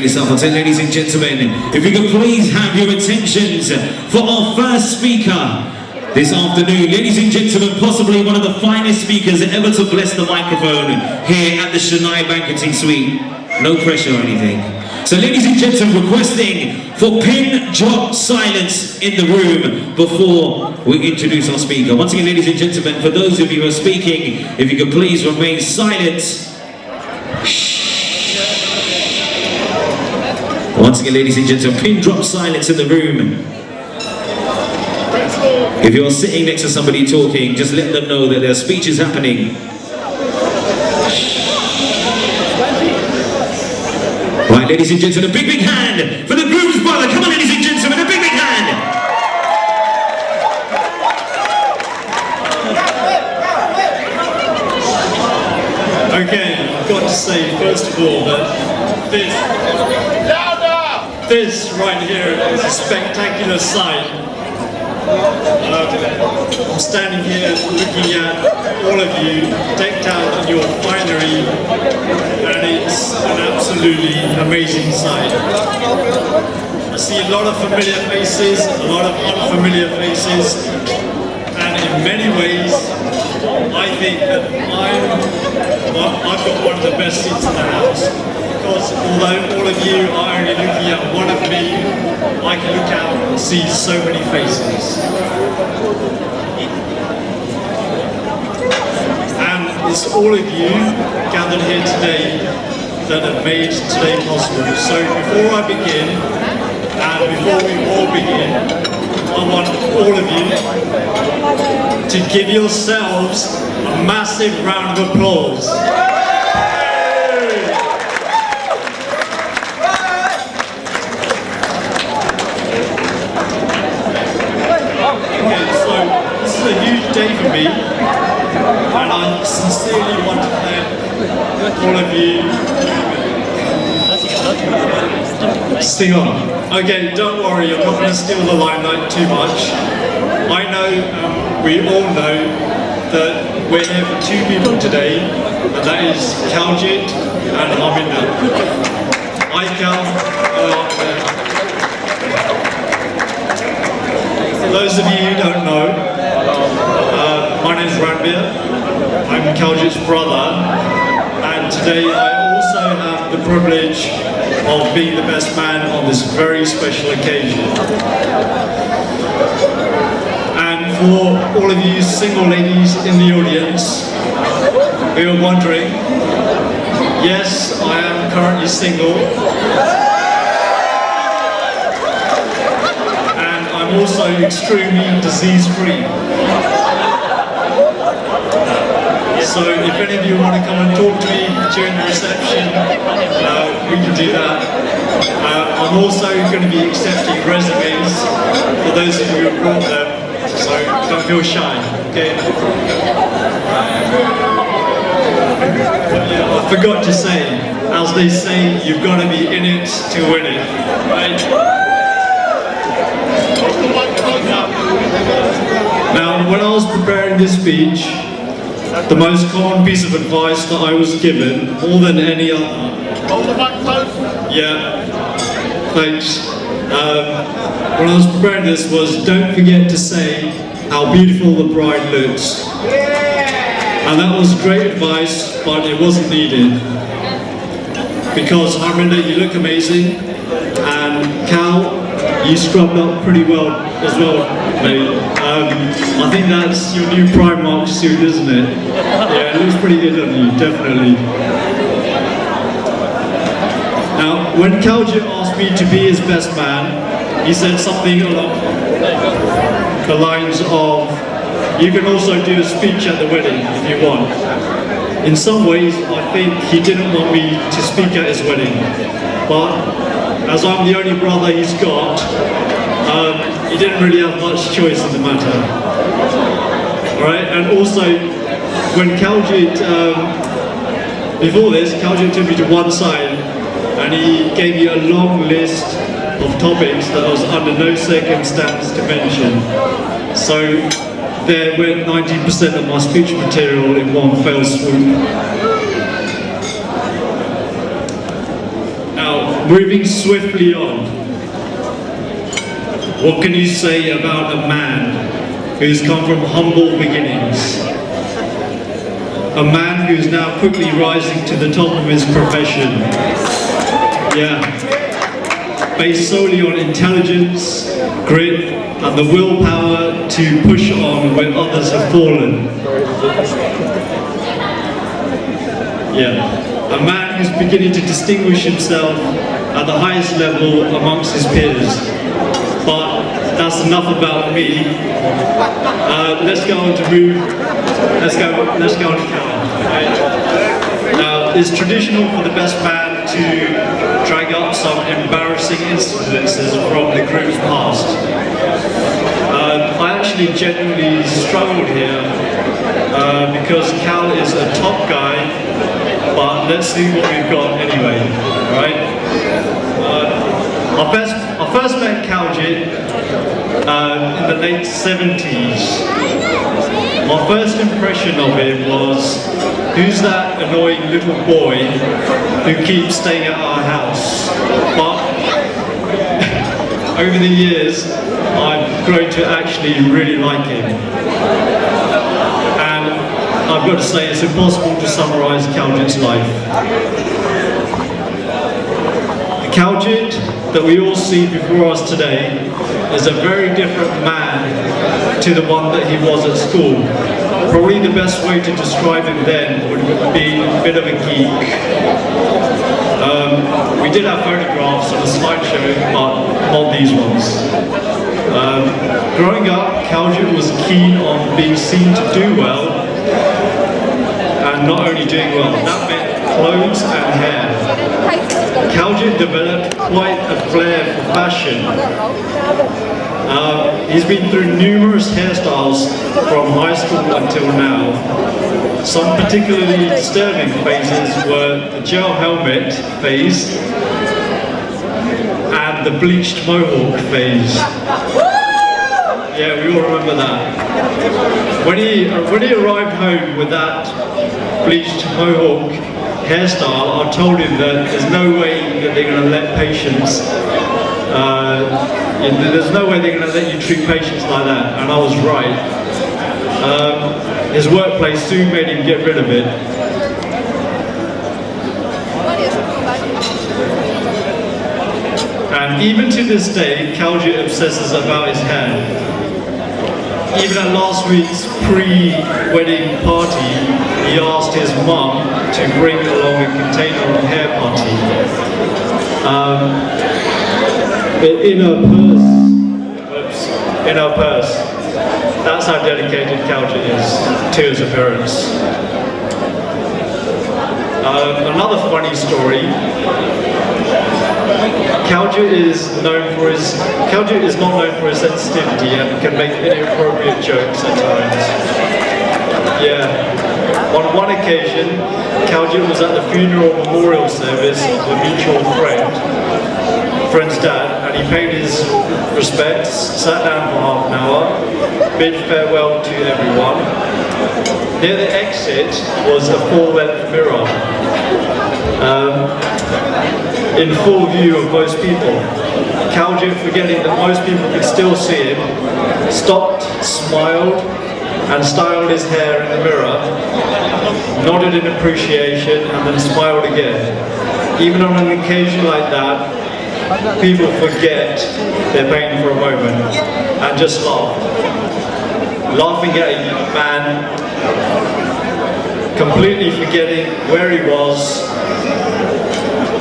yourself. I'll say, ladies and gentlemen, if you could please have your attentions for our first speaker this afternoon. Ladies and gentlemen, possibly one of the finest speakers ever to bless the microphone here at the Chennai Banqueting Suite. No pressure or anything. So ladies and gentlemen, requesting for pin drop silence in the room before we introduce our speaker. Once again, ladies and gentlemen, for those of you who are speaking, if you could please remain silent. Once again, ladies and gentlemen, pin drop silence in the room. If you're sitting next to somebody talking, just let them know that their speech is happening. Right, ladies and gentlemen, a big hand for the groom's brother. Come on, ladies and gentlemen, a big hand. Okay, I've got to say, first of all, that this right here is a spectacular sight. I'm standing here looking at all of you decked out in your finery, and it's an absolutely amazing sight. I see a lot of familiar faces, a lot of unfamiliar faces, and in many ways I think that I've got one of the best seats in the house, because although all of you are only looking at one of me, I can look out and see so many faces. And it's all of you gathered here today that have made today possible. So before I begin, and before we all begin, I want all of you to give yourselves a massive round of applause. This is a huge day for me, and I sincerely want to thank all of you. Sing on. Okay, don't worry, I'm not going to steal the limelight too much. I know, we all know, that we're here for two people today, and that is Kaljit and Harminder. Hi Kal. For those of you who don't know, my name is Ranbir. I'm Kaljit's brother, and today I also have the privilege of being the best man on this very special occasion. And for all of you single ladies in the audience who are wondering, yes, I am currently single. And I'm also extremely disease-free. So if any of you want to come and talk to me during the reception, we can do that. I'm also going to be accepting resumes for those of you who brought them, so don't feel shy, okay? But yeah, I forgot to say, as they say, you've got to be in it to win it, right? Now, when I was preparing this speech, the most common piece of advice that I was given, more than any other. Yeah, thanks. When I was preparing this was, don't forget to say how beautiful the bride looks. And that was great advice, but it wasn't needed. Because Harminder, you look amazing, and Cal, you scrubbed up pretty well as well, mate. I think that's your new Primark suit, isn't it? Yeah, it looks pretty good on you, definitely. Now, when Kaljit asked me to be his best man, he said something along the lines of, you can also do a speech at the wedding if you want. In some ways, I think he didn't want me to speak at his wedding, but as I'm the only brother he's got, he didn't really have much choice in the matter. Alright, and also, when Kaljit, before this, Kaljit took me to one side, and he gave me a long list of topics that I was under no circumstance to mention. So, there went 90% of my speech material in one fell swoop. Now, moving swiftly on. What can you say about a man who's come from humble beginnings? A man who's now quickly rising to the top of his profession. Yeah. Based solely on intelligence, grit, and the willpower to push on when others have fallen. Yeah. A man who's beginning to distinguish himself at the highest level amongst his peers. But that's enough about me. Let's go on to move. Let's go on to Karaj. Now, it's traditional for the best man to drag up some embarrassing incidences from the group's past. I actually genuinely struggled here because Cal is a top guy, but let's see what we've got anyway, right? I first met Kaljit in the late 70s. My first impression of him was, who's that annoying little boy who keeps staying at our house? But over the years, I've grown to actually really like him. And I've got to say, it's impossible to summarize Kaljit's life. The Kaljit that we all see before us today is a very different man to the one that he was at school. Probably the best way to describe him then would be a bit of a geek. We did have photographs on a slideshow, but not these ones. Growing up, Kaljit was keen on being seen to do well, and not only doing well, that meant clothes and hair. Kaljit developed quite a flair for fashion. He's been through numerous hairstyles from high school until now. Some particularly disturbing phases were the gel helmet phase and the bleached mohawk phase. Yeah, we all remember that. When he arrived home with that bleached mohawk hairstyle, I told him that there's no way that they're going to let patients, there's no way they're going to let you treat patients like that, and I was right. His workplace soon made him get rid of it. And even to this day, Kaljit obsesses about his hair. Even at last week's pre-wedding party, he asked his mum to bring along a container of hair putty. In her purse. That's how dedicated Kaljit is to his appearance. Another funny story. Kaljit is not known for his sensitivity and can make inappropriate jokes at times. Yeah. On one occasion, Kaljit was at the funeral memorial service of a mutual friend's dad, and he paid his respects, sat down for half an hour, bid farewell to everyone. Near the exit was a full-length mirror, in full view of most people. Kaljit, forgetting that most people could still see him, stopped, smiled, and styled his hair in the mirror, nodded in appreciation, and then smiled again. Even on an occasion like that, people forget their pain for a moment and just laugh. Laughing at a young man, completely forgetting where he was,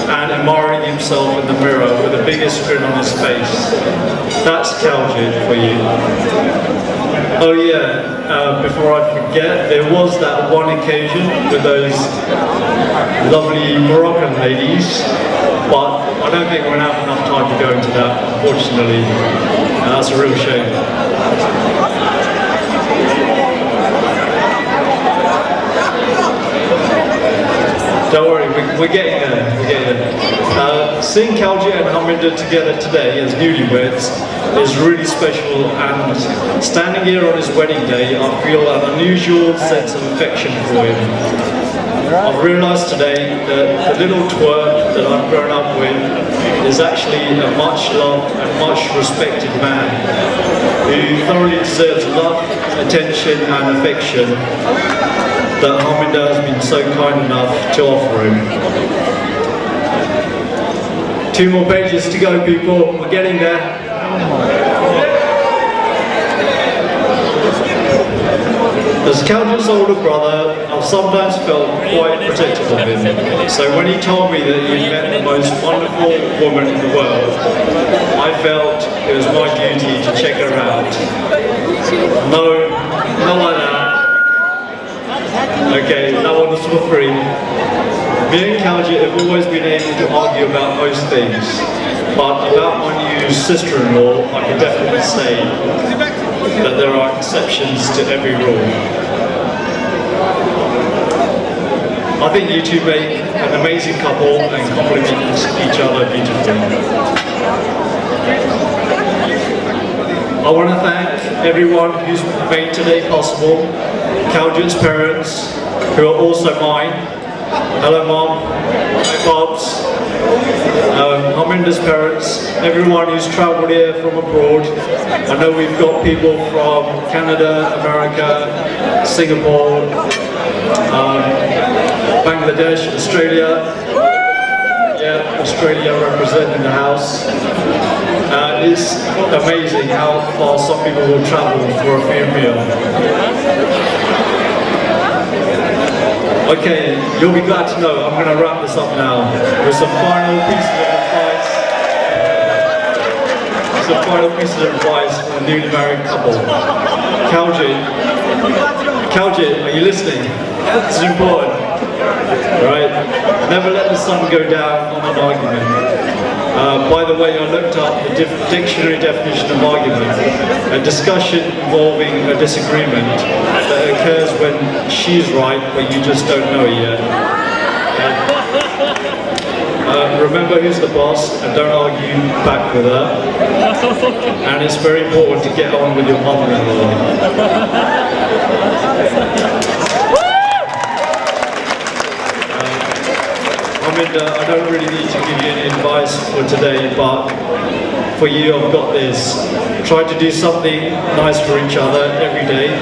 and admiring himself in the mirror with the biggest grin on his face. That's Kaljit for you. Oh yeah, before I forget, there was that one occasion with those lovely Moroccan ladies, but I don't think we're going to have enough time to go into that, unfortunately. That's a real shame. Don't worry, we're getting there. Seeing Kaljit and Harminder together today as newlyweds is really special, and standing here on his wedding day, I feel an unusual sense of affection for him. I've realised today that the little twerp that I've grown up with is actually a much loved and much respected man who thoroughly deserves love, attention and affection that Harminder has been so kind enough to offer him. 2 more pages to go, people. We're getting there. As Kaljit's older brother, I've sometimes felt quite protective of him. So when he told me that he met the most wonderful woman in the world, I felt it was my duty to check her out. No, not like that. Okay, that one was for free. Me and Kaljit have always been able to argue about most things, but about my new sister-in-law, I can definitely say that there are exceptions to every rule. I think you two make an amazing couple and complement each other beautifully. I want to thank everyone who's made today possible. Kaljit's parents, who are also mine. Hello Mom, hi Pops. Harminder's parents, everyone who's travelled here from abroad. I know we've got people from Canada, America, Singapore, Bangladesh, Australia. Yeah, Australia representing the house. It's amazing how far some people will travel for a free meal. Okay, you'll be glad to know I'm going to wrap this up now with some final pieces of advice. Some final pieces of advice for a newly married couple. Kaljit, are you listening? This is important. Right? Never let the sun go down on an argument. By the way, I looked up the dictionary definition of argument, a discussion involving a disagreement that occurs when she's right but you just don't know it yet. Remember who's the boss and don't argue back with her. And it's very important to get on with your mother-in-law. I don't really need to give you any advice for today, but for you I've got this. Try to do something nice for each other every day,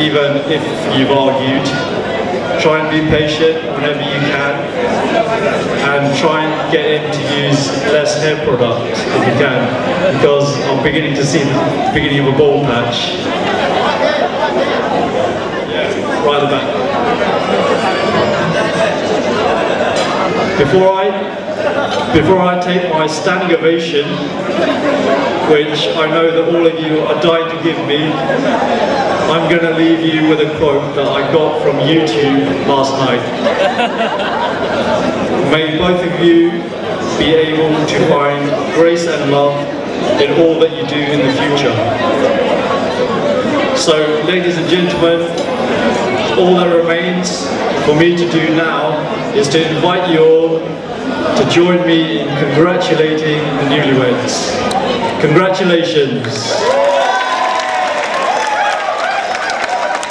even if you've argued. Try and be patient whenever you can, and try and get him to use less hair products if you can, because I'm beginning to see the beginning of a bald patch. Yeah, right at the back. Before I take my standing ovation, which I know that all of you are dying to give me, I'm going to leave you with a quote that I got from YouTube last night. May both of you be able to find grace and love in all that you do in the future. So, ladies and gentlemen, all that remains for me to do now is to invite you all to join me in congratulating the newlyweds. Congratulations.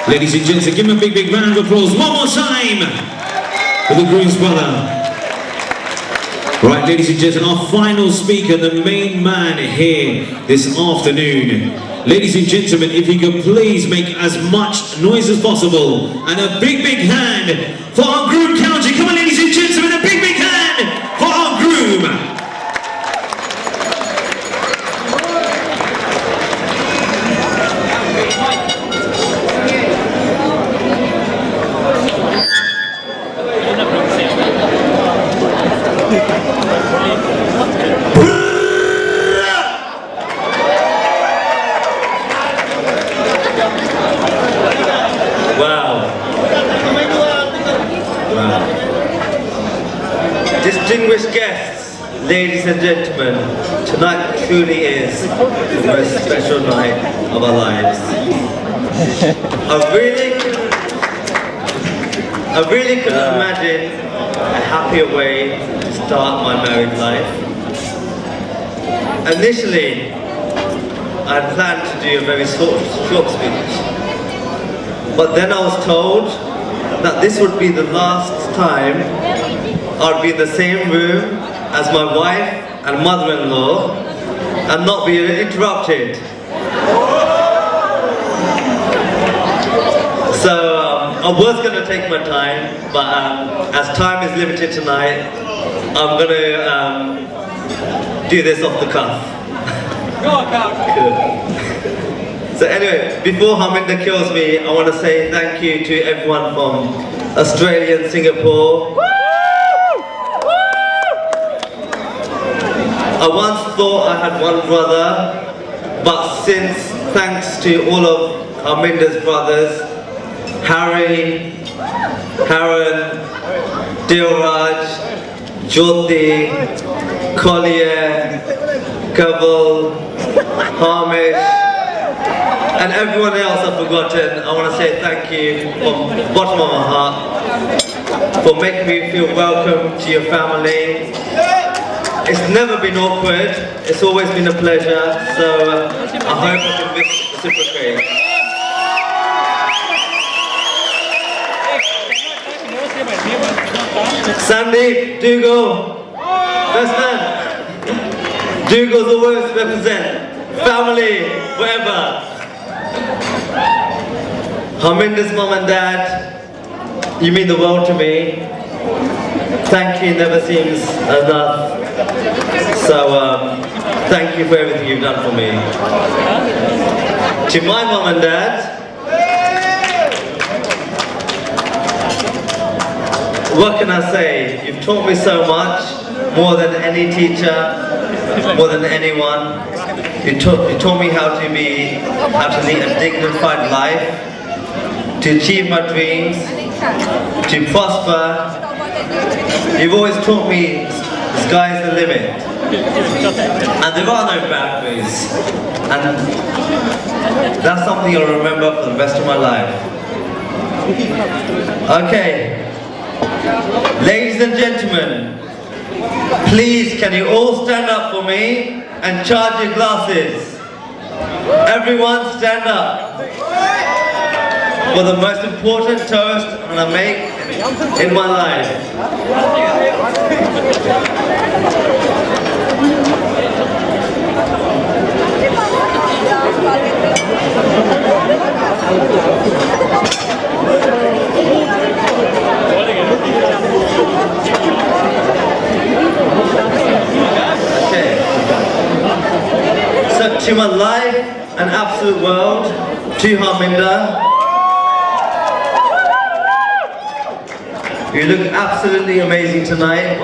Ladies and gentlemen, give him a big round of applause one more time for the groom's brother. Right, ladies and gentlemen, our final speaker, the main man here this afternoon. Ladies and gentlemen, if you could please make as much noise as possible and a big hand for our groom, Kaljit. Come on, ladies and gentlemen, a big hand for our groom. Distinguished guests, ladies and gentlemen, tonight truly is the most special night of our lives. I really couldn't imagine a happier way to start my married life. Initially, I had planned to do a very short speech, but then I was told that this would be the last time I'd be in the same room as my wife and mother-in-law and not be interrupted. So I was going to take my time, but as time is limited tonight, I'm going to do this off the cuff. Good. So anyway, before Harminder kills me, I want to say thank you to everyone from Australia and Singapore. I once thought I had one brother, but since, thanks to all of Harminder's brothers, Harry, Karan, Dilraj, Jyoti, Collier, Kaval, Hamish, and everyone else I've forgotten, I want to say thank you from the bottom of my heart for making me feel welcome to your family. It's never been awkward, it's always been a pleasure, so I hope I can reciprocate. Sandeep, Dougal, best man. Dougal's always represent family, forever. Harminder's mom and dad, you mean the world to me. Thank you never seems enough. So thank you for everything you've done for me. To my mom and dad, what can I say? You've taught me so much, more than any teacher, more than anyone. You taught me how to lead a dignified life, to achieve my dreams, to prosper. You've always taught me the sky's the limit, and there are no boundaries, and that's something I'll remember for the rest of my life. Okay. Ladies and gentlemen, please can you all stand up for me and charge your glasses. Everyone stand up for the most important toast I'm going to make in my life. Okay. So to my life and absolute world, to Harminder, you look absolutely amazing tonight.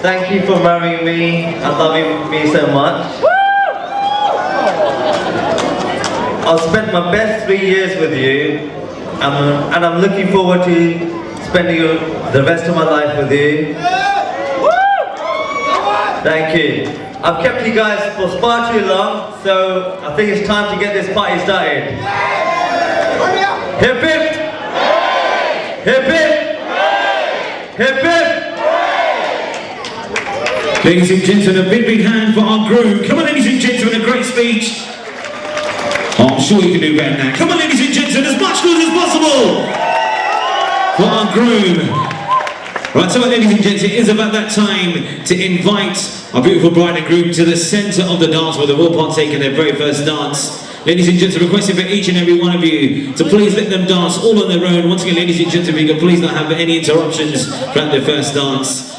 Thank you for marrying me and loving me so much. I'll spend my best 3 years with you, and I'm looking forward to spending the rest of my life with you. Thank you. I've kept you guys for far too long, so I think it's time to get this party started. Hip hip! Hip hip! Hip hip! Ladies and gentlemen, a big hand for our groom. Come on, ladies and gentlemen, a great speech. Oh, I'm sure you can do better than that. Come on, ladies and gentlemen, as much noise as possible for our groom. Right, so ladies and gents, it is about that time to invite our beautiful bride and groom to the centre of the dance where they will partake in their very first dance. Ladies and gentlemen, requesting for each and every one of you to please let them dance all on their own. Once again, ladies and gentlemen, you can please not have any interruptions throughout their first dance.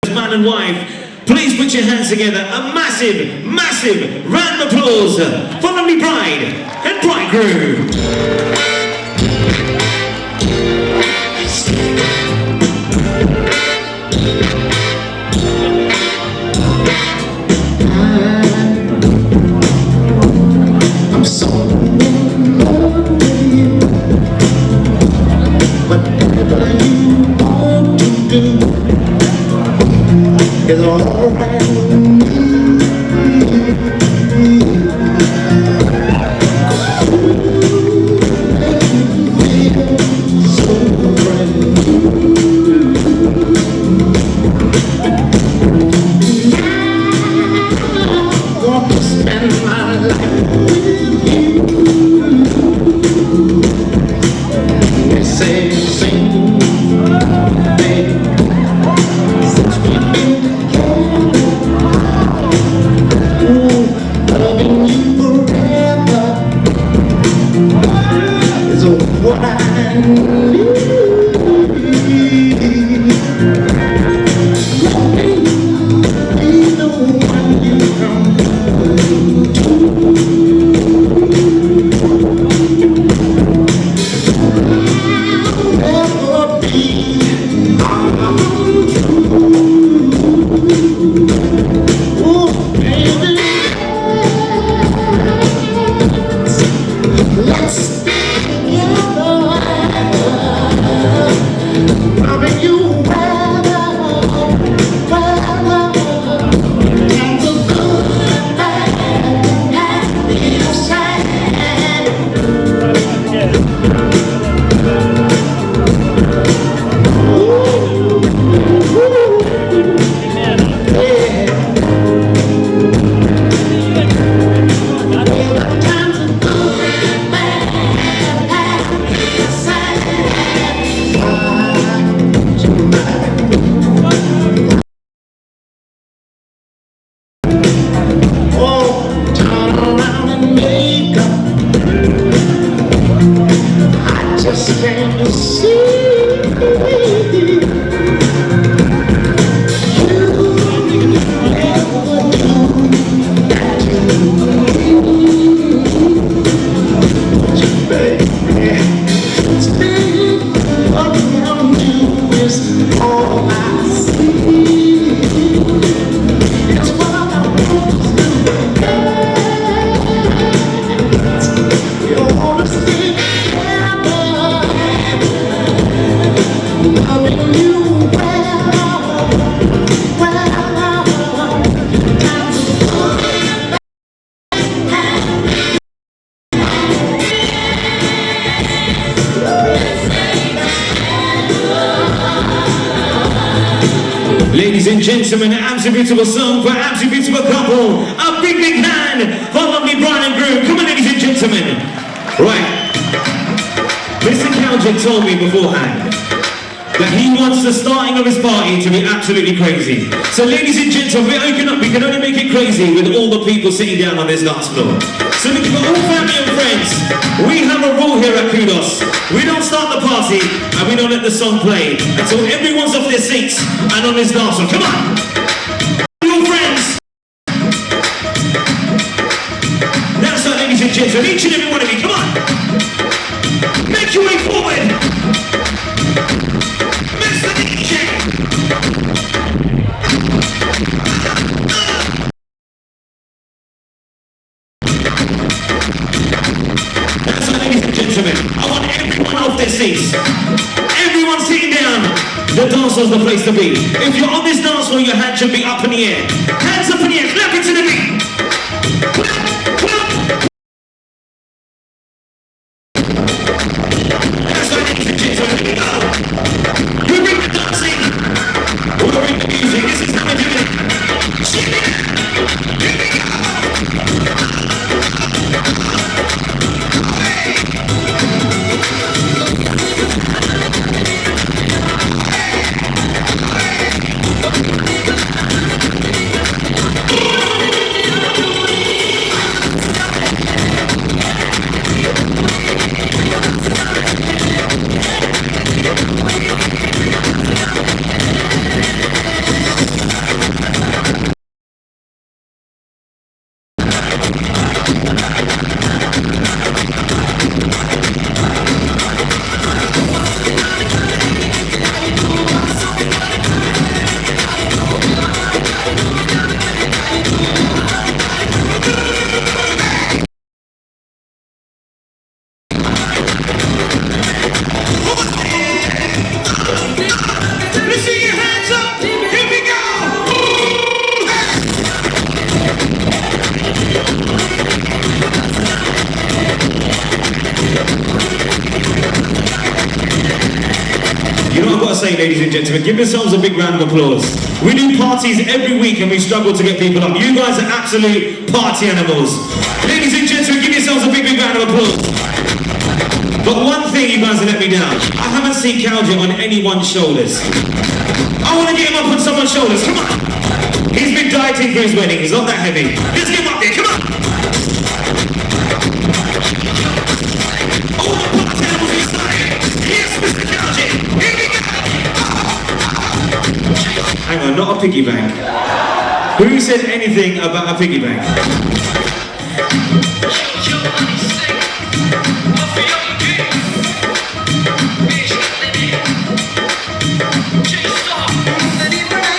Man and wife, please put your hands together. A massive, massive round of applause for lovely bride and bridegroom. I'm so in love with you. Whatever you want to do is alright with me. So brand new. Ladies and gentlemen, an absolutely beautiful song for an absolutely beautiful couple. A big, big hand for lovely bride and groom. Come on, ladies and gentlemen. Right. Mr. Kaljit told me beforehand that he wants the starting of his party to be absolutely crazy. So ladies and gentlemen, we can only make it crazy with all the people sitting down on this dance floor. So for all family and friends, we have a rule here at Kudos. We don't start the party and we don't let the song play until everyone's off their seats and on this dance floor. Come on! Your friends! That's right, ladies and gentlemen, each and every one of you, come on! Make your way forward! Mr. DJ! That's right, ladies and gentlemen, I want everyone off their seats. Everyone sitting down. The dance floor's the place to be. If you're on this dance floor, your hand should be up in the air. Hands up in the air, clap it to the beat. Clap, clap. That's right, ladies and gentlemen, here we go. You bring the dancing. We'll bring the music. This is how we do it. Shake it. Here we go. Say, ladies and gentlemen, give yourselves a big round of applause. We do parties every week and we struggle to get people up. You guys are absolute party animals. Ladies and gentlemen, give yourselves a big, big round of applause. But one thing, you guys have let me down. I haven't seen Kaljit on anyone's shoulders. I want to get him up on someone's shoulders. Come on. He's been dieting for his wedding. He's not that heavy. Let's get him up there. Come on. All the party animals inside. a piggy bank? Who said anything about a piggy bank?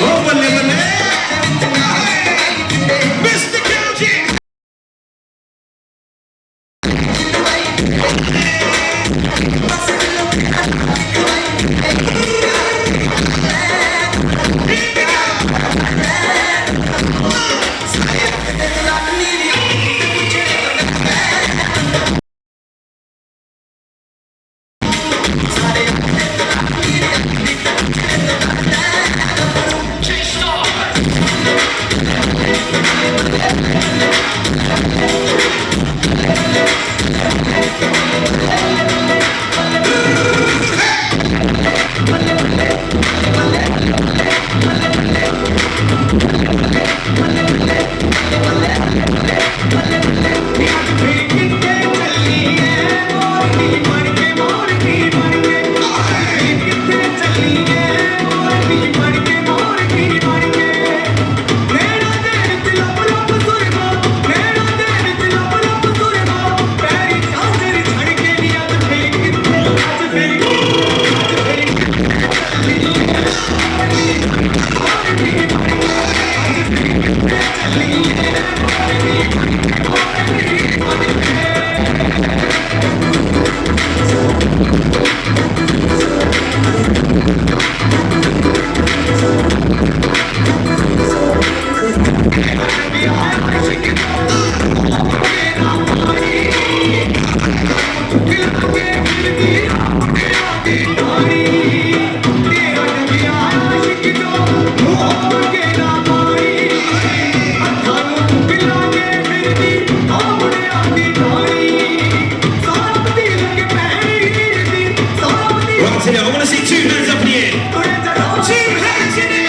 Oh, Mr. Kaljit! I want to see 2 hands up in the air. 2 hands in the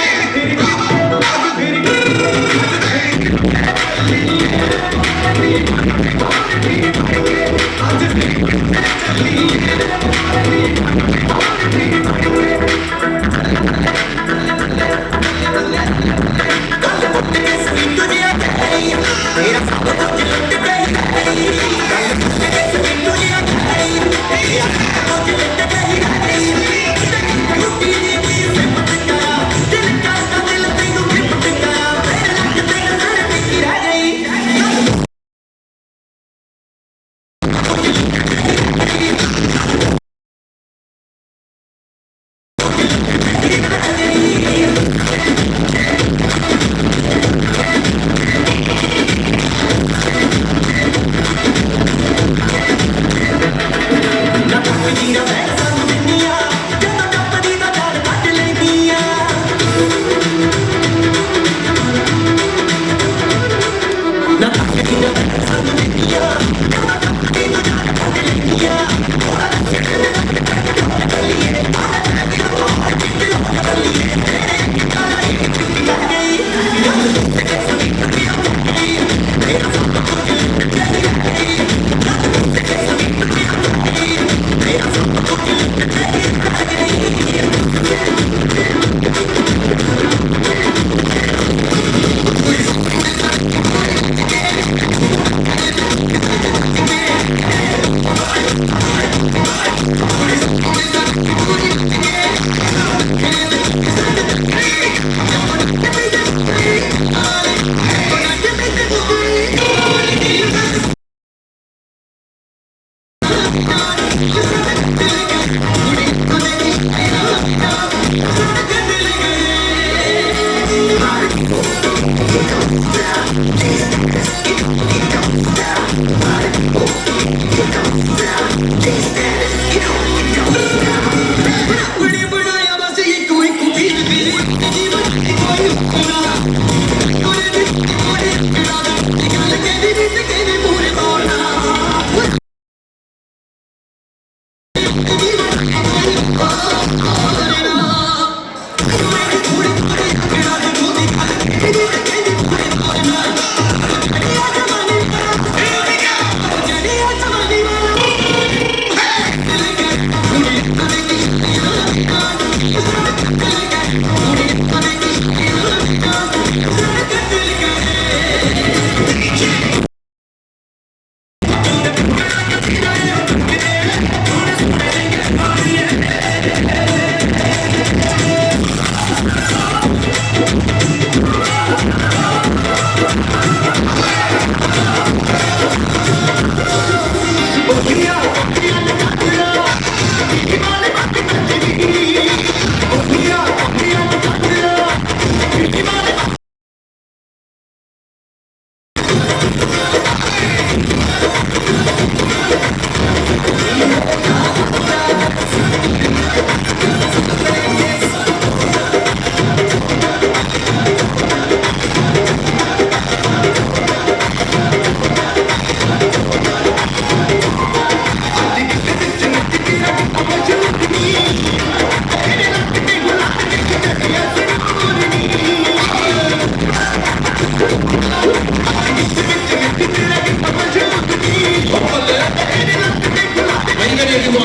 Raise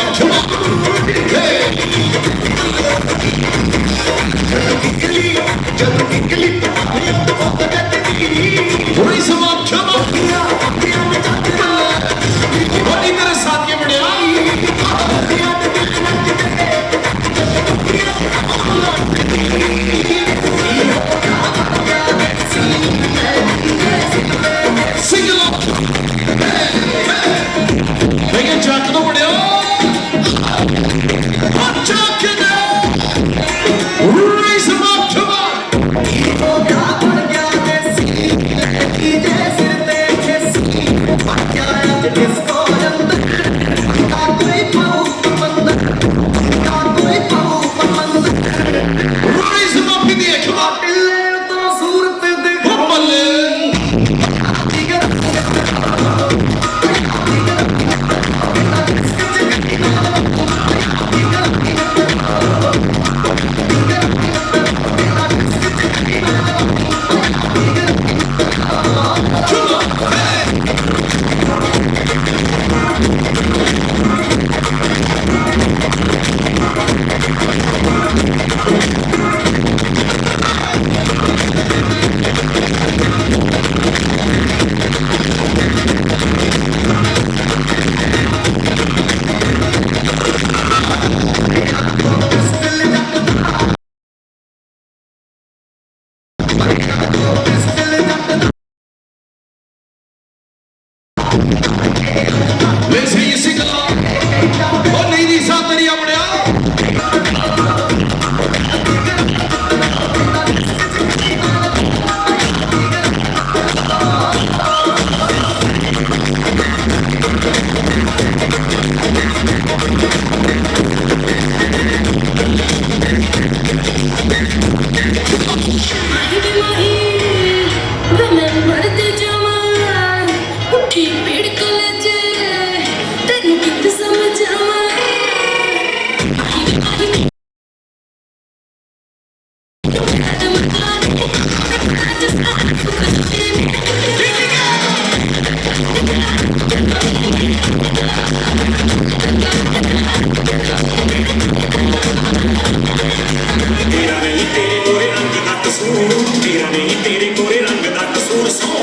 them up, come on. बड़ी तरह साथियों बढ़िया Sing along. Hey, jack no बढ़िया I'm talking now. Raise them up, come on. Raise them up in the air, come on. Hummale. Let's hear you sing along. Oh, ladies, out there, yeah, बढ़िया तेरा नहीं तेरे गोरे रंग का कसूर तेरा नहीं तेरे गोरे रंग का कसूर सो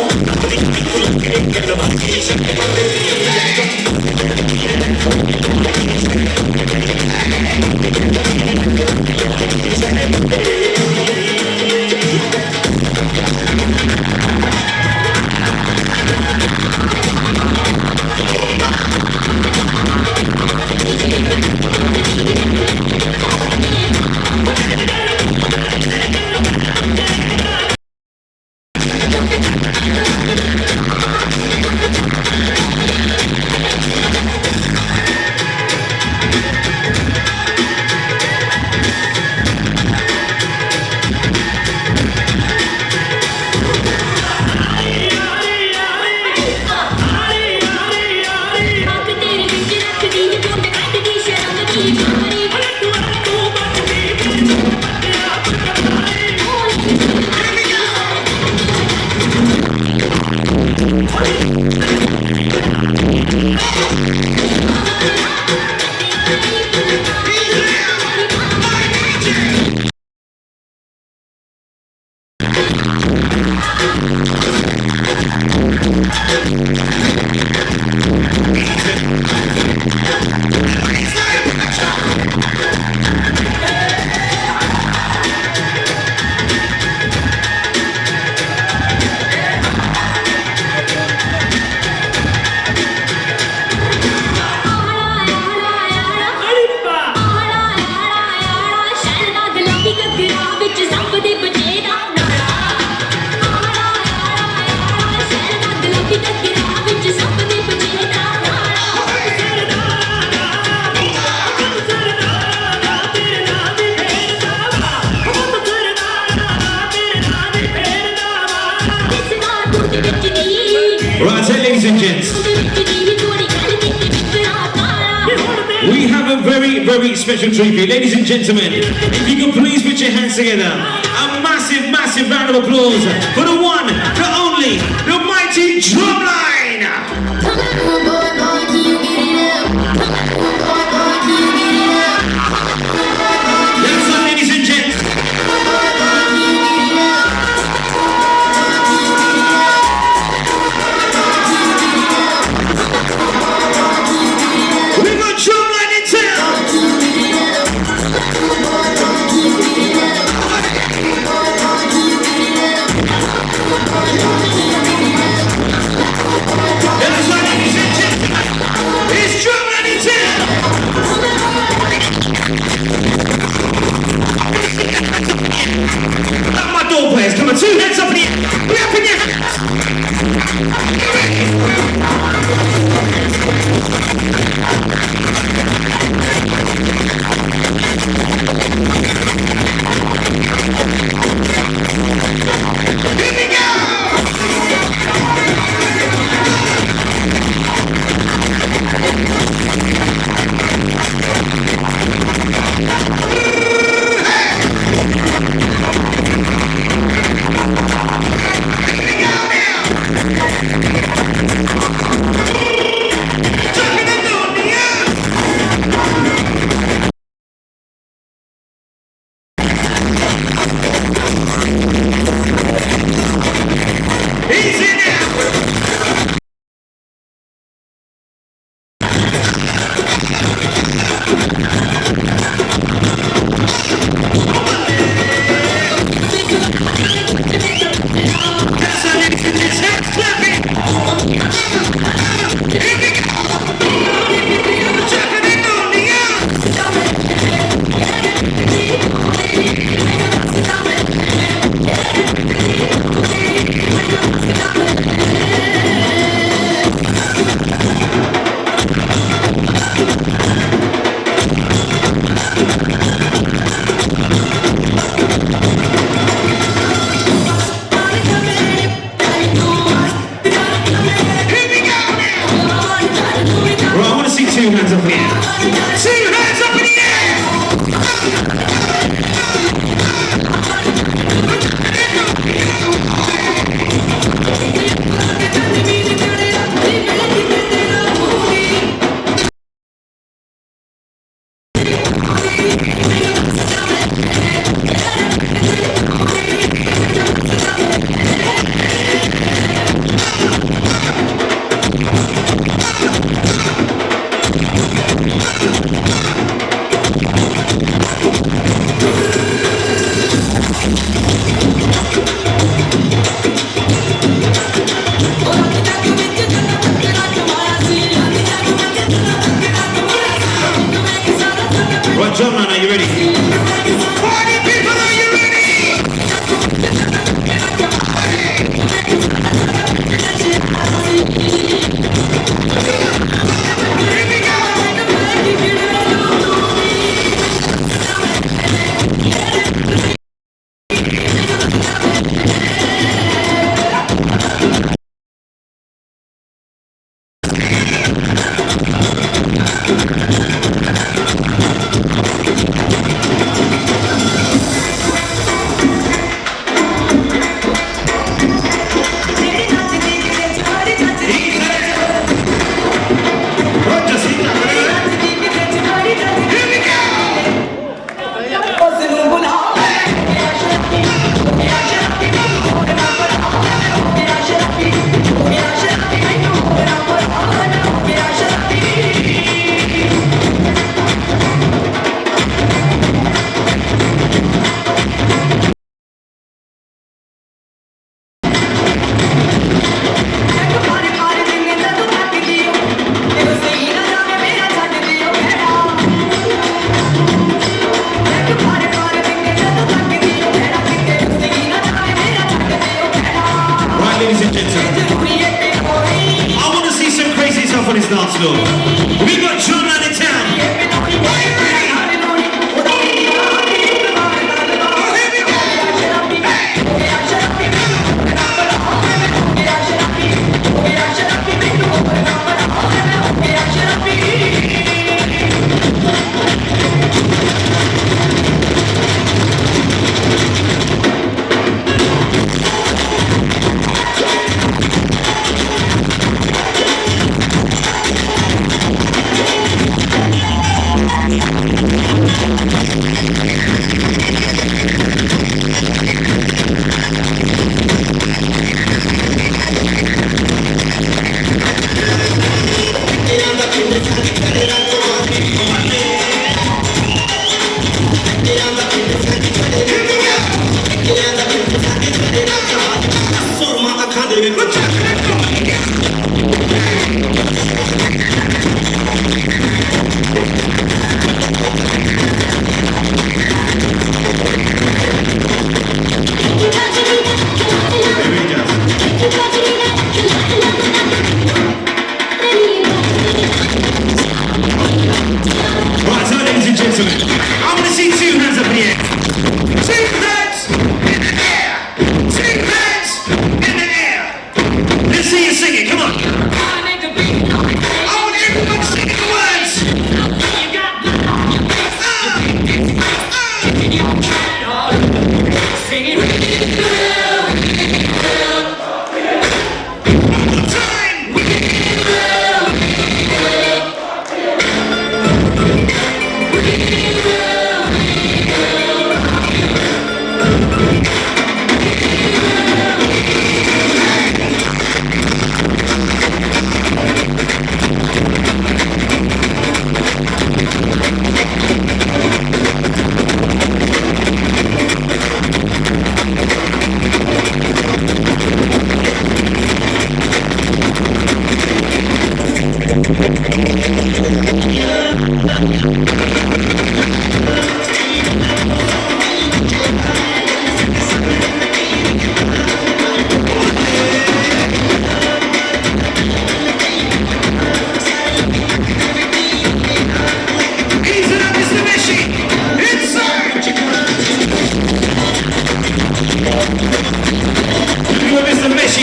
Right, so ladies and gents, we have a very, very special treat for you. Ladies and gentlemen, if you can please put your hands together. A massive, massive round of applause for the one, the only, the mighty Drumline! Come on, boy, boy, can you get it up? Come on, boy, boy. My door players, come on, 2 hands up in the air. Put it up in your Here we go!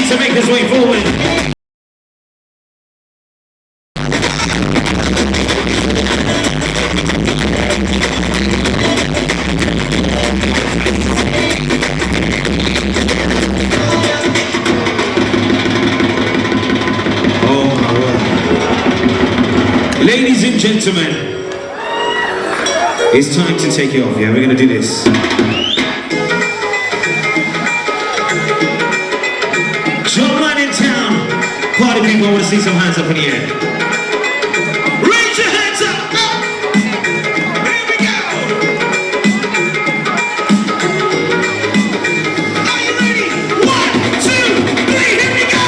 To make his way forward. Oh my word. Ladies and gentlemen, it's time to take it off, yeah? We're gonna do this. Party people, I want to see some hands up in the air. Raise your hands up! Here we go! Are you ready? 1, 2, 3, here we go!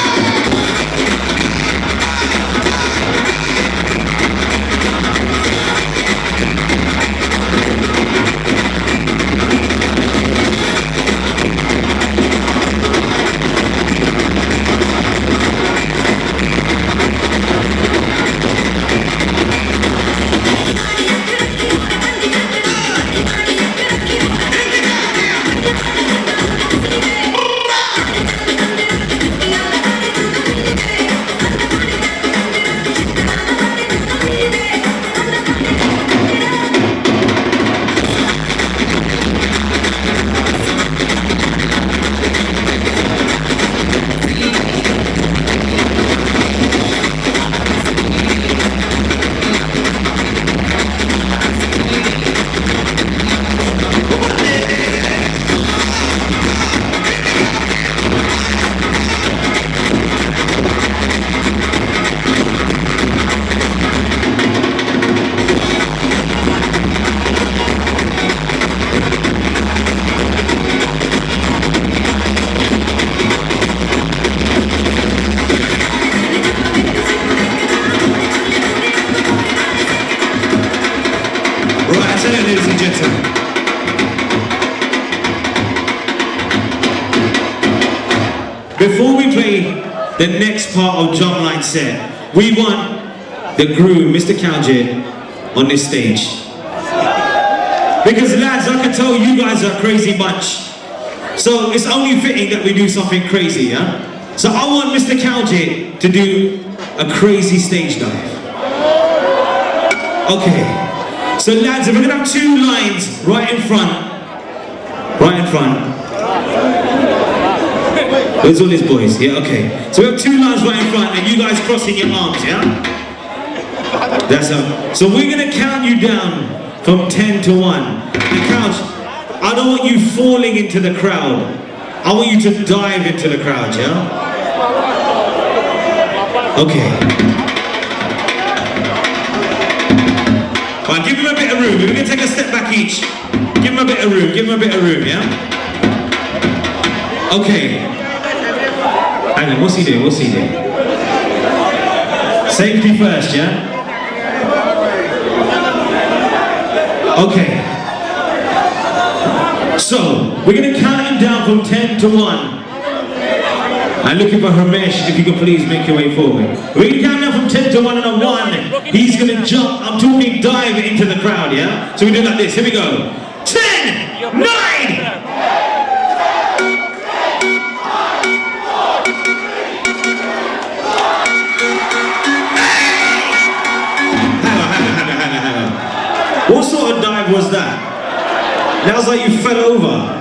Ladies and gentlemen, before we play the next part of Drumline set, we want the groom, Mr. Kaljit, on this stage. Because lads, I can tell you guys are a crazy bunch. So it's only fitting that we do something crazy, yeah? So I want Mr. Kaljit to do a crazy stage dive. Okay. So lads, we're gonna have 2 lines right in front. Right in front. Where's all these boys? Yeah, okay. So we have 2 lines right in front and you guys crossing your arms, yeah? That's how. So we're gonna count you down from 10 to 1. And count, I don't want you falling into the crowd. I want you to dive into the crowd, yeah? Okay. Right, give him a bit of room. We're going to take a step back each. Give him a bit of room. Give him a bit of room, yeah? Okay. Hang on, what's he doing? What's he doing? Safety first, yeah? Okay. So, we're going to count him down from 10 to 1. I'm looking for Ramesh, if you could please make your way forward. We're going to count down from 10 to 1 and on 1. He's going to jump, I'm talking dive into the crowd, yeah? So we do it like this, here we go. 10, 9! Hang on. What sort of dive was that? That was like you fell over.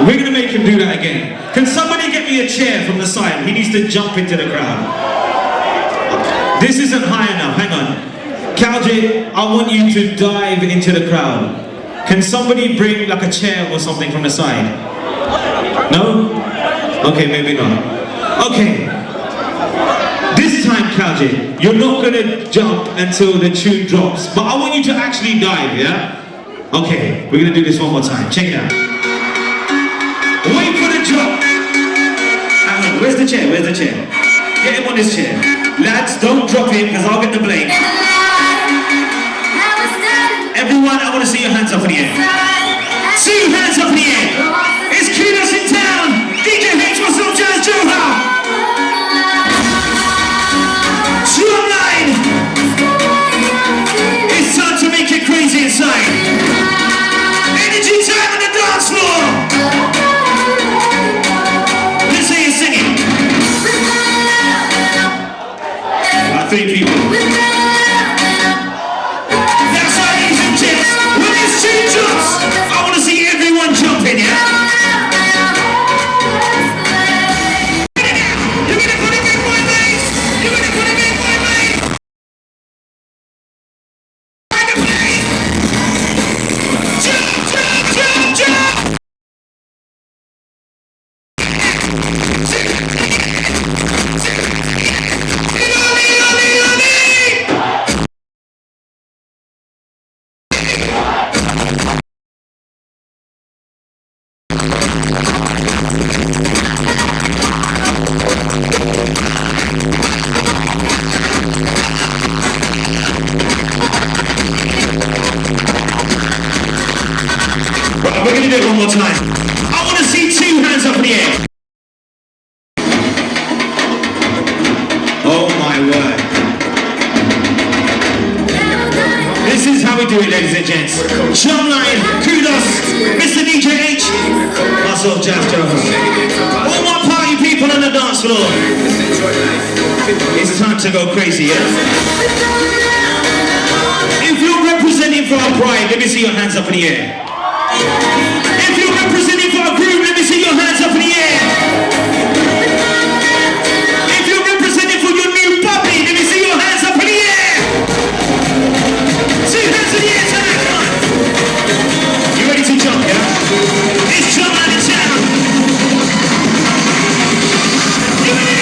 We're going to make him do that again. Can somebody get me a chair from the side? He needs to jump into the crowd. This isn't high enough, hang on. Kaljit, I want you to dive into the crowd. Can somebody bring like a chair or something from the side? No? Okay, maybe not. Okay. This time, Kaljit, you're not going to jump until the tune drops. But I want you to actually dive, yeah? Okay, we're going to do this one more time. Check it out. Wait for the drop. Where's the chair? Where's the chair? Get him on this chair. Lads, don't drop it because I'll get the blame. Everyone, I want to see your hands up in the air. 2 hands up in the air. It's Kudos in town. DJ H, what's up, Jazz Joha? Drumline. It's time to make it crazy inside. Energy time on the dance floor. Let's hear you singing. 3 people. That's right, ladies and gents. When there's 2 jumps, I want to see everyone jumping, yeah? You're gonna put it in my face. You're gonna put it in my face. Jump, jump, jump, jump. Right, we're gonna do it one more time. I want to see 2 hands up in the air. Oh my word. This is how we do it, ladies and gents. Drumline, Kudos, Mr. DJ H, myself, Jazz Joha. All my party people on the dance floor. It's time to go crazy, yeah? If you're representing for our pride, let me see your hands up in the air. If you're representing for our group, let me see your hands up in the air. If you're representing for your new puppy, let me see your hands up in the air. 2 hands in the air tonight, come on. You ready to jump, yeah? It's jump out of town. You in there?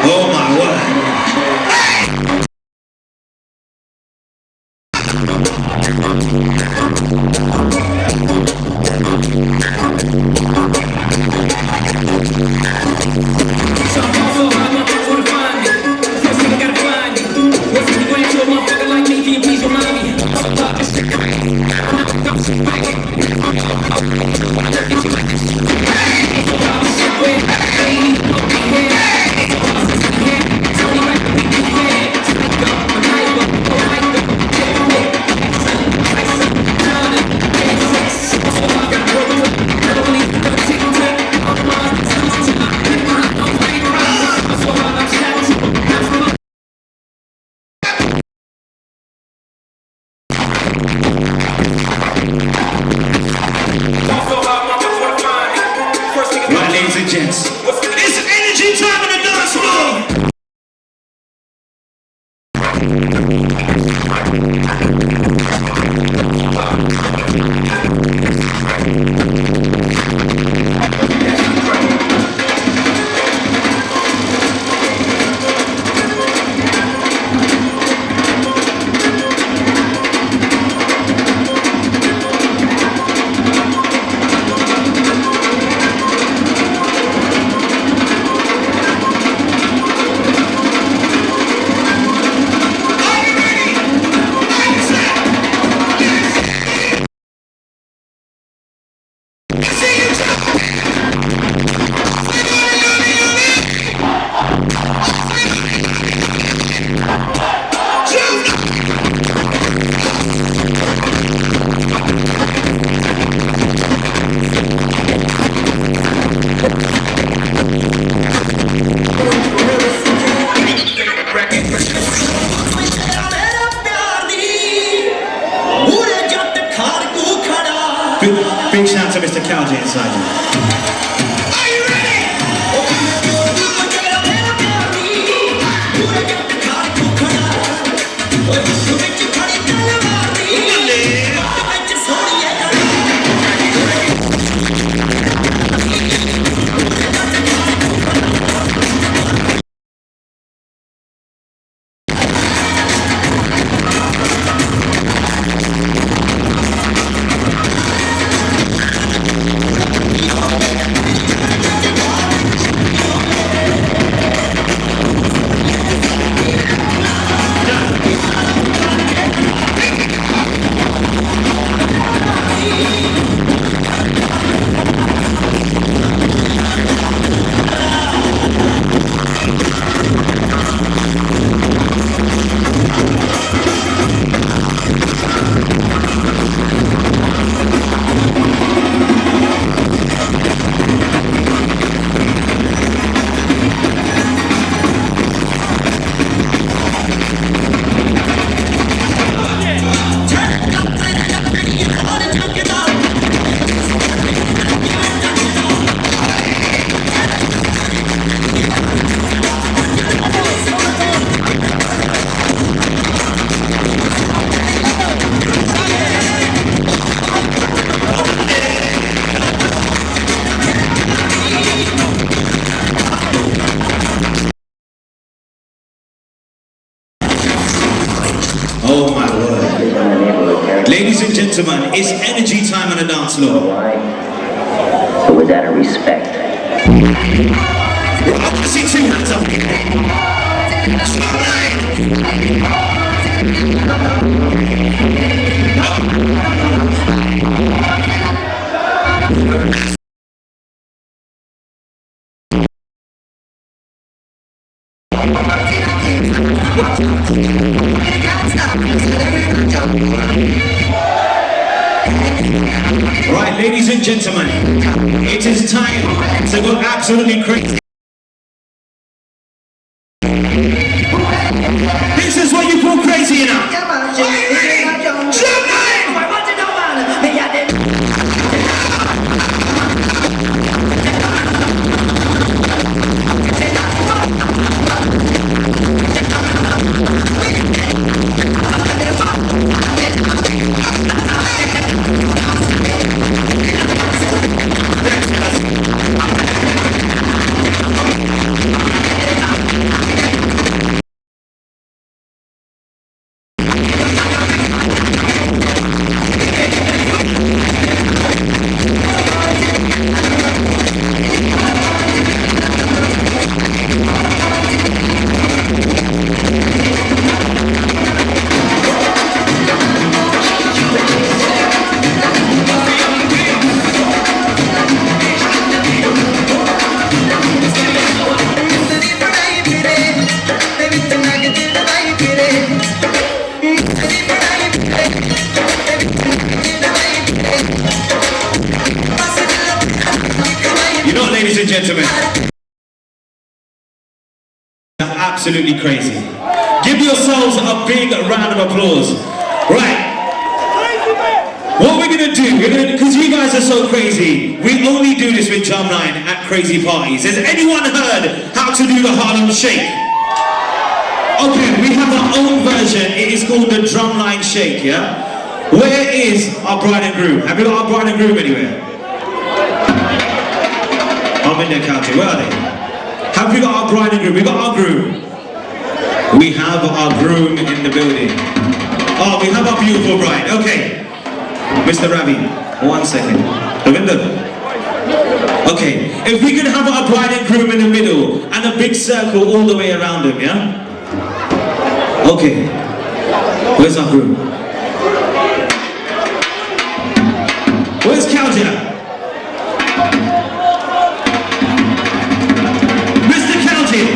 Oh my word. Big shout to Mr. Kaljit inside you. Are you ready? Oh my word. Ladies and gentlemen, it's energy time on the dance floor. So was that a respect? I want to see two hands up Right, ladies and gentlemen, it is time to go absolutely crazy. This is what you call crazy, you know. Are you ready? Jump in! You know, ladies and gentlemen, absolutely crazy. Give yourselves a big round of applause. Right. What we're gonna do, because you guys are so crazy, we only do this with Drumline at crazy parties. Has anyone heard how to do the Harlem Shake? Okay, we have our own version. It is called the Drumline Shake, yeah? Where is our bride and groom? Have you got our bride and groom anywhere? I'm in their country, where are they? Have we got our bride and groom? We got our groom. We have our groom in the building. Oh, we have our beautiful bride. Okay. Mr. Ravi, 1 second. Ravinder. Okay, if we can have our bride and groom in the middle and a big circle all the way around them, yeah? Okay. Where's our groom? Where's Kaljit? Mr. Kaljit,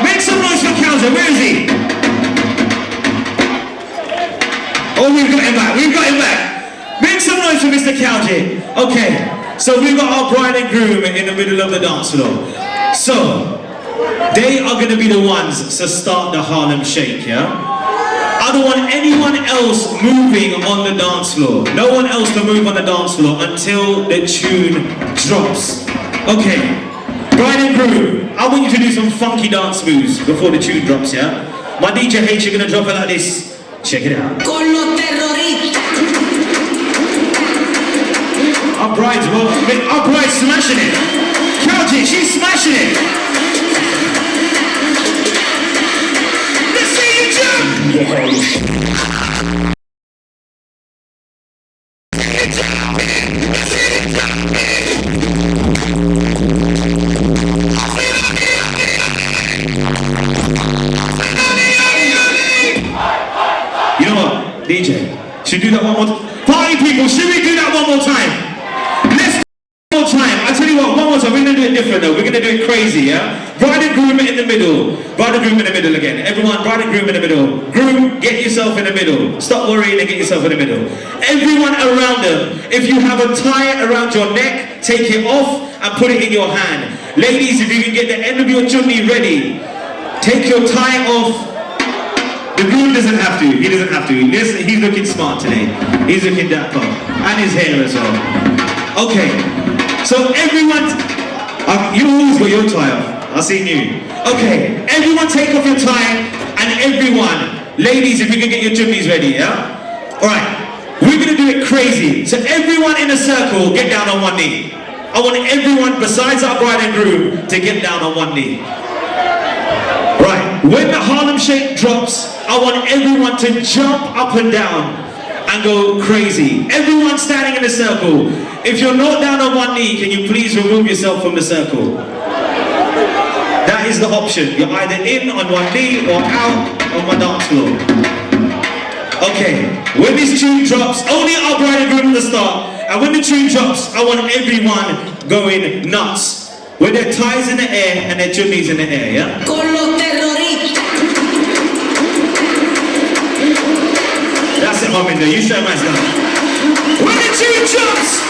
make some noise for Kaljit. Where is he? Oh, we've got him back. We've got him back. Make some noise for Mr. Kaljit. Okay, so we've got our bride and groom in the middle of the dance floor. So, they are going to be the ones to start the Harlem Shake, yeah? I don't want anyone else moving on the dance floor. No one else to move on the dance floor until the tune drops. Okay, bride and groom, I want you to do some funky dance moves before the tune drops, yeah? My DJ H, you're going to drop it like this. Check it out. Our bride's smashing it. Kaljit, she's smashing it. Let's see you jump. You know what, DJ? Should we do that one more time? Party people, should we do that one more time? Let's do it one more time. I tell you what, one more time. We're gonna do it different though. We're gonna do it crazy, yeah? Bride and groom in the middle. Bride and groom in the middle again. Everyone, bride and groom in the middle. Groom, get yourself in the middle. Stop worrying and get yourself in the middle. Everyone around them. If you have a tie around your neck, take it off and put it in your hand. Ladies, if you can get the end of your chutney ready, take your tie off. The groom doesn't have to. He doesn't have to. He's looking smart today. He's looking dapper. And his hair as well. Okay. So everyone... you always got your tie off. I've seen you. Okay. Everyone take off your tie. And everyone... Ladies, if you can get your chutneys ready, yeah? Alright. We're going to do it crazy. So everyone in a circle, get down on one knee. I want everyone besides our bride and groom to get down on one knee. Right. When the Harlem Shake drops... I want everyone to jump up and down and go crazy. Everyone standing in a circle. If you're not down on one knee, can you please remove yourself from the circle? That is the option. You're either in on one knee or out on my dance floor. Okay, when this tune drops, only our bride and groom at the start. And when the tune drops, I want everyone going nuts. With their ties in the air and their chimneys in the air, yeah? Con los terroristas. That's it, Harminder. You show my stuff. When the tune drops,